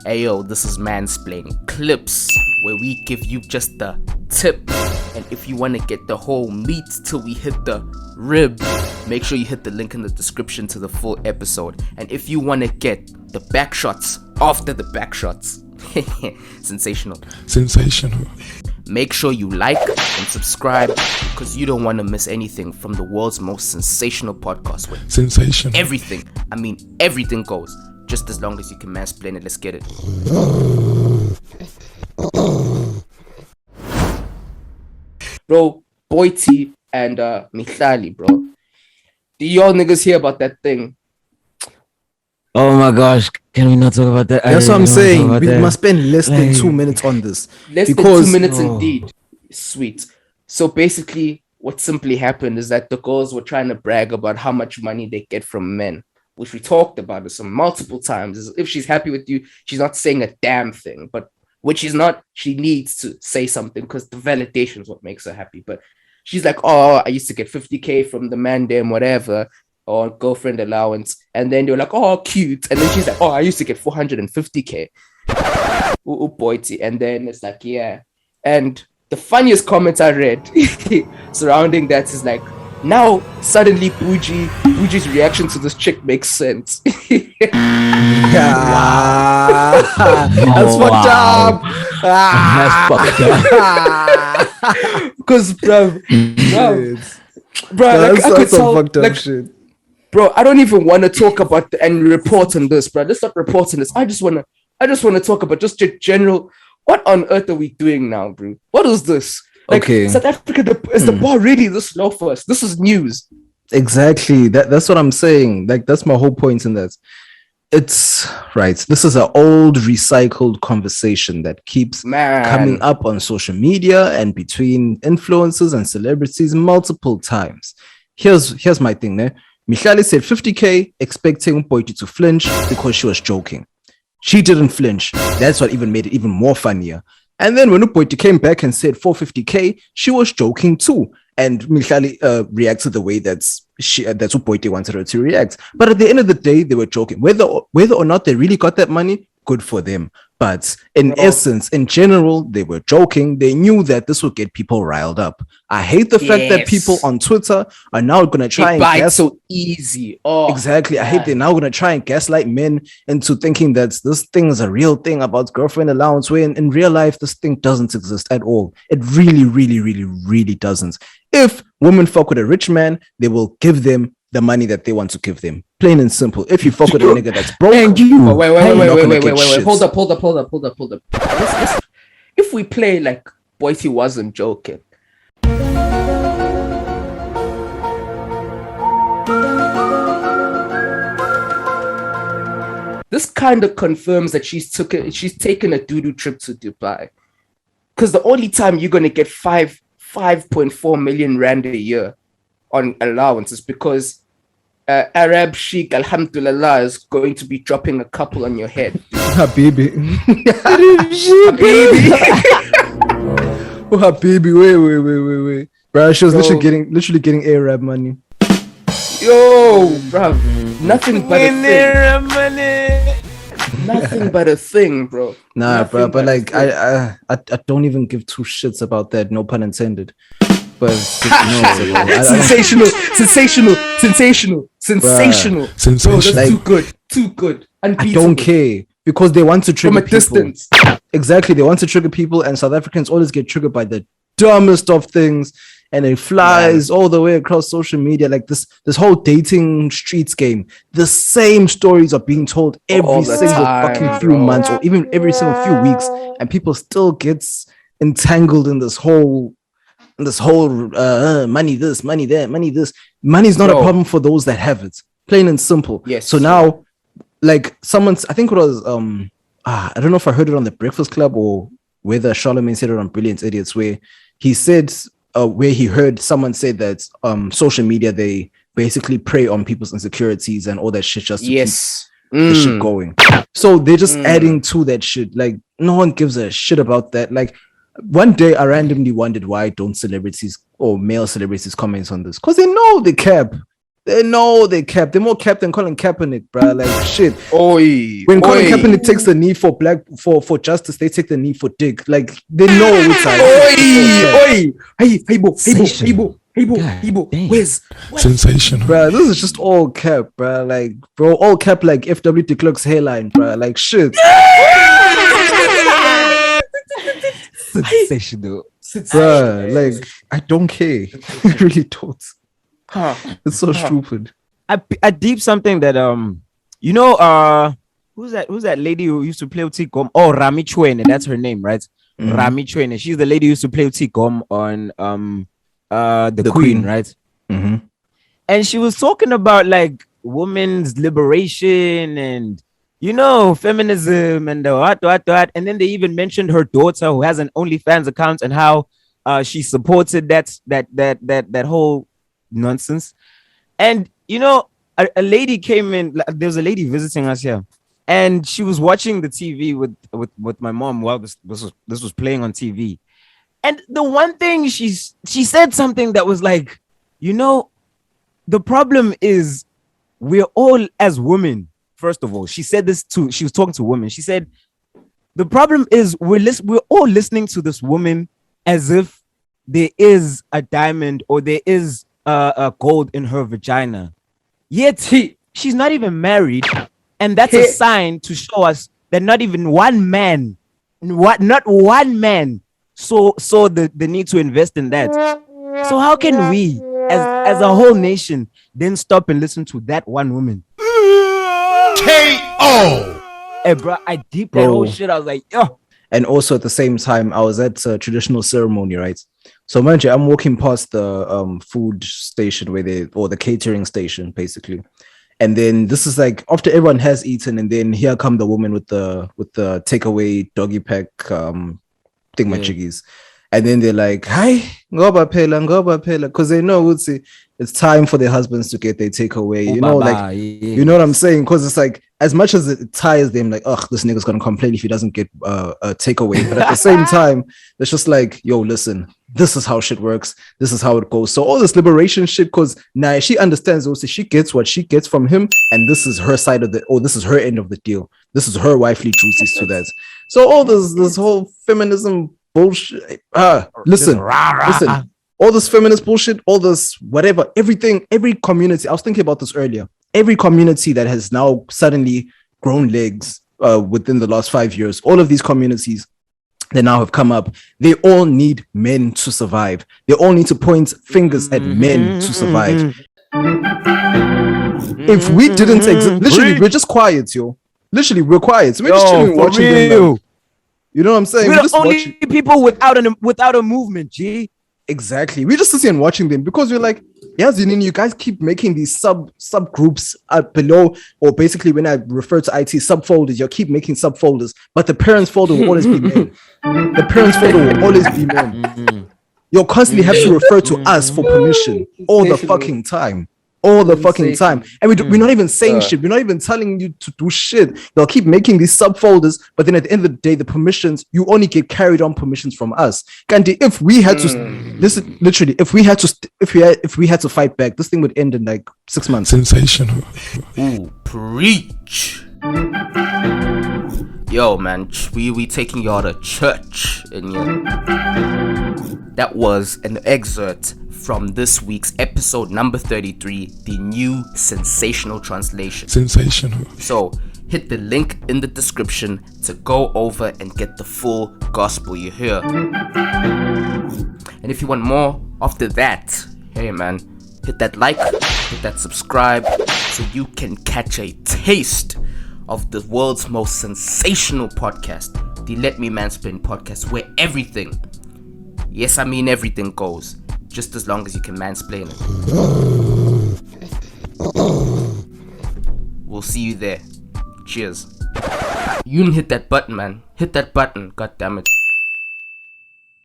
Ayo, this is Mansplaining Clips, where we give you just the tip. And if you want to get the whole meat till we hit the rib, make sure you hit the link in the description to the full episode. And if you want to get the back shots after the back shots, sensational. Make sure you like and subscribe, because you don't want to miss anything from the world's most sensational podcast where everything goes. Just as long as you can mansplain it, let's get it. Bro, Boity and Mihlali, bro. Do y'all niggas hear about that thing? Oh my gosh, can we not talk about that? That's what I'm saying. We must spend less than 2 minutes on this. Less than 2 minutes indeed. Sweet. So basically, what simply happened is that the girls were trying to brag about how much money they get from men, which we talked about this multiple times. If she's happy with you, she's not saying a damn thing. But when she's not, she needs to say something because the validation is what makes her happy. But she's like, oh, I used to get 50K from the man, damn, whatever, or girlfriend allowance. And then they're like, oh, cute. And then she's like, oh, I used to get 450K. Ooh, Boity. And then it's like, yeah. And the funniest comment I read surrounding that is like, now suddenly Buji's reaction to this chick makes sense. That's fucked up. That's fucked up. Because bro, like, I could tell, fucked up like, shit. Bro, I don't even want to talk about and report on this, bro. Let's not report on this. I just wanna talk about just general. What on earth are we doing now, bro? What is this? Like, okay. South Africa, is the bar really this low for us? This is news. Exactly. That's what I'm saying. Like, that's my whole point in that. It's right. This is an old, recycled conversation that keeps coming up on social media and between influencers and celebrities multiple times. Here's my thing there. Mihlali said 50K, expecting Boity to flinch because she was joking. She didn't flinch. That's what even made it even more funnier. And then when Boity came back and said 450K, she was joking too. And Mihlali reacted the way that's what Boity wanted her to react. But at the end of the day, they were joking. Whether or not they really got that money, good for them. But in essence, in general, they were joking. They knew that this would get people riled up. I hate the fact that people on Twitter are now going to try and so easy. Oh, exactly. Man. I hate they're now going to try and gaslight men into thinking that this thing is a real thing about girlfriend allowance, when in real life, this thing doesn't exist at all. It really, really, really, really doesn't. If women fuck with a rich man, they will give them the money that they want to give them. Plain and simple. If you fuck with a nigga that's broke, wait. Hold up. If we play like Boity wasn't joking. This kind of confirms that she's taken a doo-doo trip to Dubai. Because the only time you're gonna get 5.4 million rand a year on allowances, because Arab Sheikh Alhamdulillah is going to be dropping a couple on your head. Habibi. Oh, Habibi. Wait. Bro, she was literally getting Arab money. Yo, bro. Nothing but a thing. Nothing but a thing, bro. Nah, bro, but like I don't even give two shits about that, no pun intended. But sensational. Bro, that's like, too good. Unbeatable. I don't care, because they want to trigger from a distance. Exactly, they want to trigger people, and South Africans always get triggered by the dumbest of things, and it flies all the way across social media. Like this whole dating streets game, the same stories are being told every single fucking few months, or even every single few weeks, and people still gets entangled in this whole money this, money that, money this. Money is not a problem for those that have it, plain and simple. Yes. So now, like, I think it was I don't know if I heard it on the Breakfast Club or whether Charlemagne said it on Brilliant Idiots, where he said where he heard someone say that social media, they basically prey on people's insecurities and all that shit just to keep the shit going. So they're just adding to that shit. Like, no one gives a shit about that. Like, one day I randomly wondered, why don't celebrities or male celebrities comment on this? Because they know they cap. They know they cap. They're more cap than Colin Kaepernick, bro. Like shit. Oi, When Colin Kaepernick takes the knee for for justice, they take the knee for dick. Like they know which side. Oi. Hey, bo. Where's sensational, bro? This is just all cap, bro. Like, bro, all cap like FW de Klerk's hairline, bro. Like shit. Sensational. Bro, like I don't care. I really don't. It's so stupid. I deep something that who's that lady who used to play with Tikom? Oh, Rami Chwene, that's her name, right? Rami Chwene. She's the lady who used to play with Tikom on the Queen, right? And she was talking about like women's liberation and feminism and what, and then they even mentioned her daughter who has an OnlyFans account and how she supported that whole nonsense. And a lady came in. There was a lady visiting us here, and she was watching the TV with my mom while this was playing on TV. And the one thing she said something that was like, the problem is we're all as women. First of all, she said this she was talking to women. She said the problem is we're all listening to this woman as if there is a diamond or there is a gold in her vagina. Yet she's not even married, and that's a sign to show us that not one man saw the need to invest in that. So how can we, as a whole nation, then stop and listen to that one woman? KO. Hey, bro, I deep that whole shit. I was like, yo. And also at the same time, I was at a traditional ceremony, right? So, mind you, I'm walking past the food station or the catering station, basically. And then this is like after everyone has eaten, and then here come the woman with the takeaway doggy pack thingamajiggies. And then they're like, "Hi, ngoba phela," because they know it's time for their husbands to get their takeaway. You know what I'm saying? Because it's like, as much as it tires them, like, "Ugh, this nigga's gonna complain if he doesn't get a takeaway," but at the same time, it's just like, "Yo, listen, this is how shit works. This is how it goes." So all this liberation shit, because now she understands also she gets what she gets from him, and this is her side of this is her end of the deal. This is her wifely juices to that. So all this whole feminism bullshit. Listen. All this feminist bullshit, all this whatever, everything, every community. I was thinking about this earlier. Every community that has now suddenly grown legs within the last 5 years, all of these communities that now have come up, they all need men to survive. They all need to point fingers at men to survive. If we didn't exist, literally, we're just quiet, yo. Literally, we're quiet. So we're just chilling, watching them. You know what I'm saying? We're the only people without a movement, G. Exactly. We just sit here and watching them because we're like, yes, you guys keep making these subgroups below, or basically when I refer to IT subfolders, you keep making subfolders, but the parents folder will always be men. The parents folder will always be men. You'll constantly have to refer to us for permission all the fucking time. All the fucking time. And we're not even saying shit. We're not even telling you to do shit. They'll keep making these subfolders, but then at the end of the day, the permissions, you only get carried on permissions from us. Kandi, if we had to listen, literally, if we had to fight back, this thing would end in like 6 months. Sensational. Ooh, preach. Yo, man, we taking y'all to church in here. That was an excerpt from this week's episode number 33, the new sensational translation. Sensational. So hit the link in the description to go over and get the full gospel you hear. And if you want more after that, hey man, hit that like, hit that subscribe, so you can catch a taste of the world's most sensational podcast, the Let Me Mansplain podcast, where everything, yes I mean everything goes, just as long as you can mansplain it. We'll see you there. Cheers. You didn't hit that button, man. Hit that button, god damn it.